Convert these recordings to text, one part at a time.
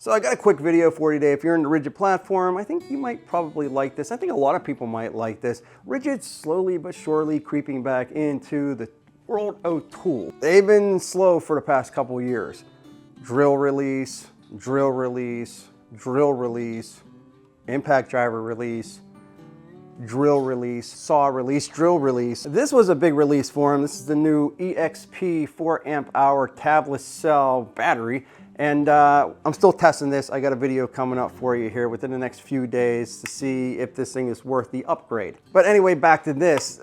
So I got a quick video for you today. If you're in the Ridgid platform, I think you might probably like this. I think a lot of people might like this. Ridgid's slowly but surely creeping back into the world of tools. They've been slow for the past couple years. Drill release, drill release, drill release, impact driver release, drill release, saw release, drill release. This was a big release for them. This is the new EXP 4 amp hour tabless cell battery. And I'm still testing this. I got a video coming up for you here within the next few days to see if this thing is worth the upgrade. But anyway, back to this.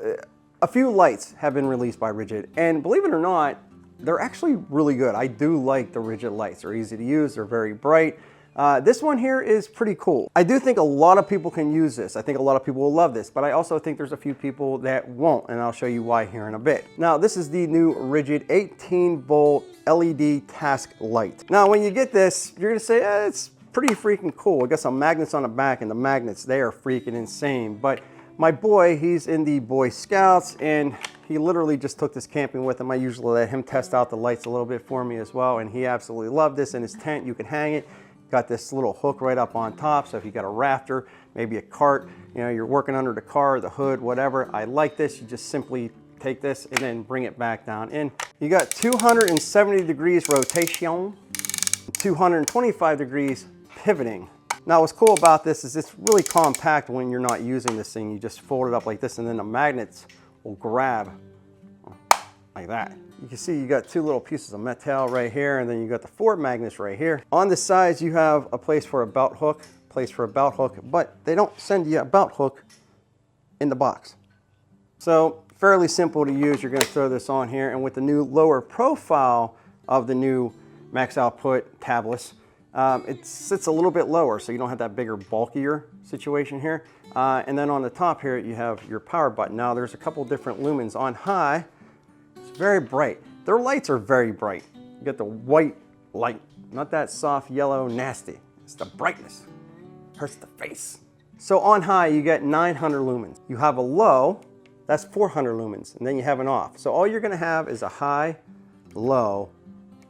A few lights have been released by Ridgid, and believe it or not, they're actually really good. I do like the Ridgid lights. They're easy to use, they're very bright. This one here is pretty cool. I do think a lot of people can use this. I think a lot of people will love this, but I also think there's a few people that won't, and I'll show you why here in a bit. Now, this is the new Ridgid 18-volt LED task light. Now, when you get this, you're gonna say, it's pretty freaking cool. I got some magnets on the back, and the magnets, they are freaking insane. But my boy, he's in the Boy Scouts, and he literally just took this camping with him. I usually let him test out the lights a little bit for me as well, and he absolutely loved this. In his tent, you can hang it. Got this little hook right up on top, so if you got a rafter, maybe a cart, you know, you're working under the car, the hood, whatever. I like this. You just simply take this and then bring it back down in. You got 270 degrees rotation, 225 degrees pivoting. Now what's cool about this is it's really compact when you're not using this thing. You just fold it up like this and then the magnets will grab like that. You can see you got two little pieces of metal right here, and then you got the 4 magnets right here. On the sides you have a place for a belt hook, but they don't send you a belt hook in the box. So fairly simple to use. You're going to throw this on here, and with the new lower profile of the new max output tabless, it sits a little bit lower, so you don't have that bigger, bulkier situation here. And then on the top here, you have your power button. Now there's a couple different lumens. On high, it's very bright. Their lights are very bright. You get the white light, not that soft yellow nasty. It's the brightness. Hurts the face. So on high, you get 900 lumens. You have a low, that's 400 lumens, and then you have an off. So all you're gonna have is a high, low,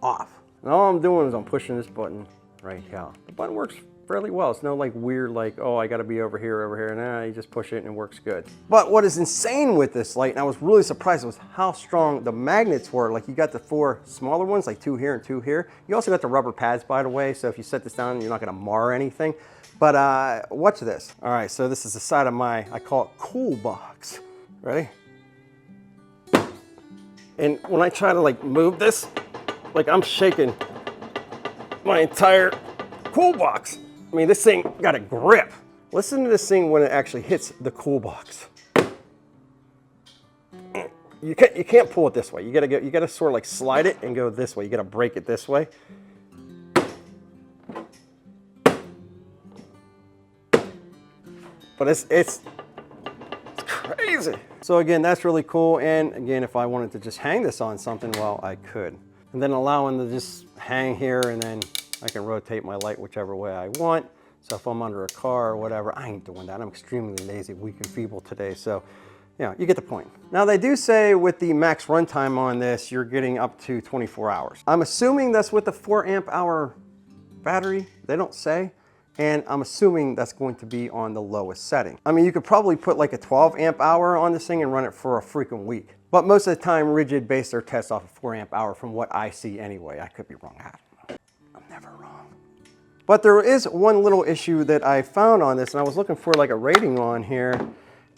off. And all I'm doing is I'm pushing this button right here. The button works fairly well. It's no like weird, like, oh, I gotta be over here. Nah, you just push it and it works good. But what is insane with this light, and I was really surprised, was how strong the magnets were. Like you got the 4 smaller ones, like 2 here and 2 here. You also got the rubber pads, by the way, so if you set this down, you're not gonna mar anything. But watch this. All right, so this is the side of my, I call it cool box. Ready? And when I try to like move this, like I'm shaking my entire cool box. I mean, this thing got a grip. Listen to this thing when it actually hits the cool box. You can't pull it this way. You gotta sort of like slide it and go this way. You gotta break it this way. But it's crazy. So again, that's really cool. And again, if I wanted to just hang this on something, well, I could. And then allowing to just hang here, and then I can rotate my light whichever way I want. So if I'm under a car or whatever, I ain't doing that. I'm extremely lazy, weak and feeble today. So, you know, you get the point. Now they do say with the max runtime on this, you're getting up to 24 hours. I'm assuming that's with the 4 amp hour battery. They don't say. And I'm assuming that's going to be on the lowest setting. I mean, you could probably put like a 12 amp hour on this thing and run it for a freaking week. But most of the time, Ridgid based their tests off of 4 amp hour from what I see anyway. I could be wrong. I don't know. I'm never wrong. But there is one little issue that I found on this, and I was looking for like a rating on here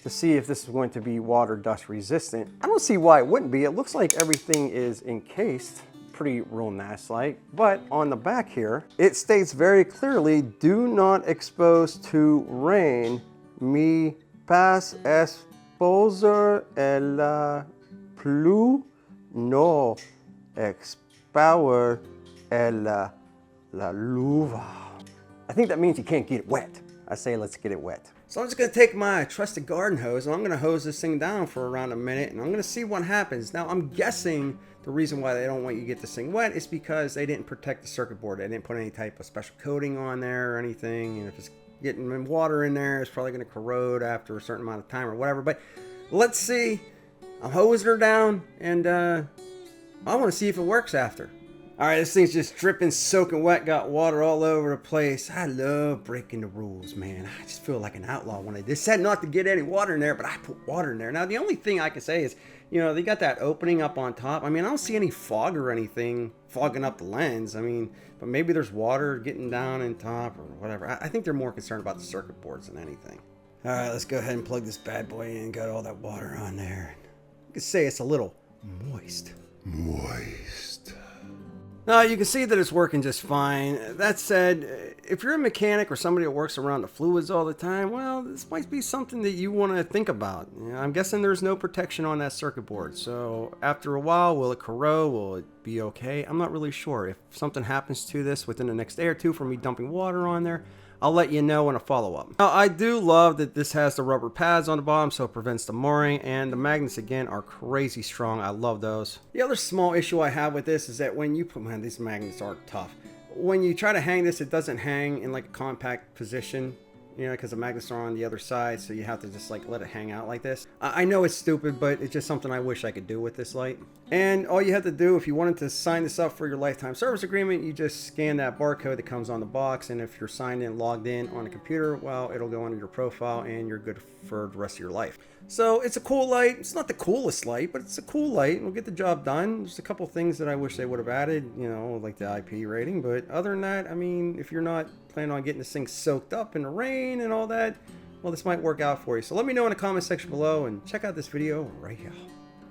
to see if this is going to be water dust resistant. I don't see why it wouldn't be. It looks like everything is encased. Pretty real nice like, but on the back here it states very clearly, do not expose to rain. Mi pas exposer el plus no expower el la luva. I think that means you can't get it wet. I say let's get it wet. So I'm just gonna take my trusted garden hose and I'm gonna hose this thing down for around a minute, and I'm gonna see what happens. Now I'm guessing the reason why they don't want you to get this thing wet is because they didn't protect the circuit board. They didn't put any type of special coating on there or anything. And if it's getting water in there, it's probably gonna corrode after a certain amount of time or whatever. But let's see. I'm hosing her down, and I wanna see if it works after. All right, this thing's just dripping, soaking wet, got water all over the place. I love breaking the rules, man. I just feel like an outlaw when they said not to get any water in there, but I put water in there. Now, the only thing I can say is, you know, they got that opening up on top. I mean, I don't see any fog or anything fogging up the lens. I mean, but maybe there's water getting down in top or whatever. I think they're more concerned about the circuit boards than anything. All right, let's go ahead and plug this bad boy in. Got all that water on there. You can say it's a little moist. Now, you can see that it's working just fine. That said, if you're a mechanic or somebody that works around the fluids all the time, well, this might be something that you want to think about. You know, I'm guessing there's no protection on that circuit board. So after a while, will it corrode? Will it be okay? I'm not really sure. If something happens to this within the next day or two from me dumping water on there, I'll let you know in a follow-up. Now, I do love that this has the rubber pads on the bottom, so it prevents the marring, and the magnets, again, are crazy strong. I love those. The other small issue I have with this is that when you put, man, these magnets are tough. When you try to hang this, it doesn't hang in like a compact position, you know, because the magnets are on the other side, so you have to just like let it hang out like this. I know it's stupid, but it's just something I wish I could do with this light. And all you have to do if you wanted to sign this up for your lifetime service agreement, you just scan that barcode that comes on the box, and if you're signed in, logged in on a computer, well, it'll go under your profile and you're good for the rest of your life. So it's a cool light. It's not the coolest light, but it's a cool light. It'll get the job done. There's a couple things that I wish they would have added, you know, like the IP rating, but other than that, I mean, if you're not planning on getting this thing soaked up in the rain and all that, well, this might work out for you. So let me know in the comment section below and check out this video right here.